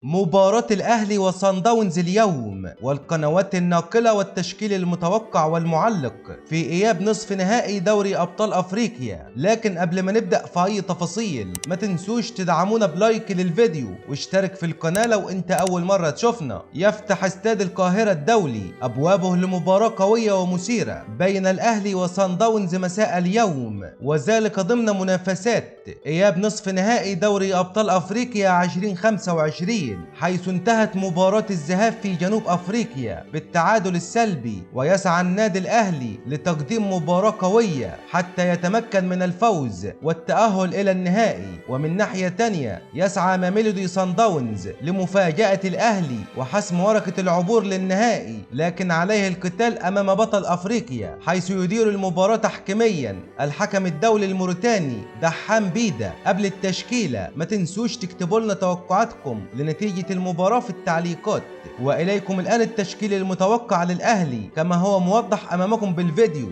مباراة الأهلي وصن داونز اليوم، والقنوات الناقلة والتشكيل المتوقع والمعلق في إياب نصف نهائي دوري أبطال أفريقيا. لكن قبل ما نبدأ في أي تفاصيل ما تنسوش تدعمونا بلايك للفيديو واشترك في القناة لو أنت أول مرة تشوفنا. يفتح استاد القاهرة الدولي أبوابه لمباراة قوية ومثيرة بين الأهلي وصن داونز مساء اليوم، وذلك ضمن منافسات إياب نصف نهائي دوري أبطال أفريقيا 2025، حيث انتهت مباراة الذهاب في جنوب أفريقيا بالتعادل السلبي، ويسعى النادي الأهلي لتقديم مباراة قوية حتى يتمكن من الفوز والتأهل إلى النهائي. ومن ناحية تانية يسعى ميلودي صن داونز لمفاجأة الأهلي وحسم ورقة العبور للنهائي، لكن عليه القتال أمام بطل أفريقيا، حيث يدير المباراة تحكيميا الحكم الدولي الموريتاني دحام بيدا. قبل التشكيلة ما تنسوش تكتبوا لنا توقعاتكم لنتيجة المباراة في التعليقات. وإليكم الآن التشكيل المتوقع للأهلي كما هو موضح أمامكم بالفيديو.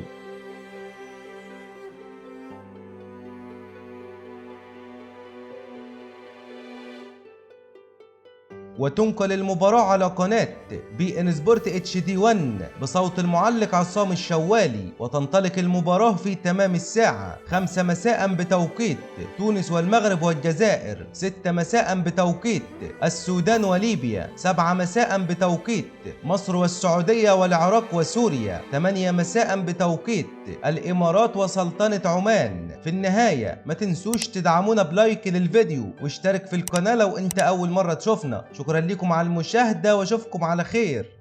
وتنقل المباراة على قناة بي ان سبورت اتش دي 1 بصوت المعلق عصام الشوالي، وتنطلق المباراة في تمام الساعة 5 مساء بتوقيت تونس والمغرب والجزائر، 6 مساء بتوقيت السودان وليبيا، 7 مساء بتوقيت مصر والسعودية والعراق وسوريا، 8 مساء بتوقيت الإمارات وسلطنة عمان. في النهاية ما تنسوش تدعمونا بلايك للفيديو واشترك في القناة لو انت أول مرة تشوفنا. شكرا لكم على المشاهدة واشوفكم على خير.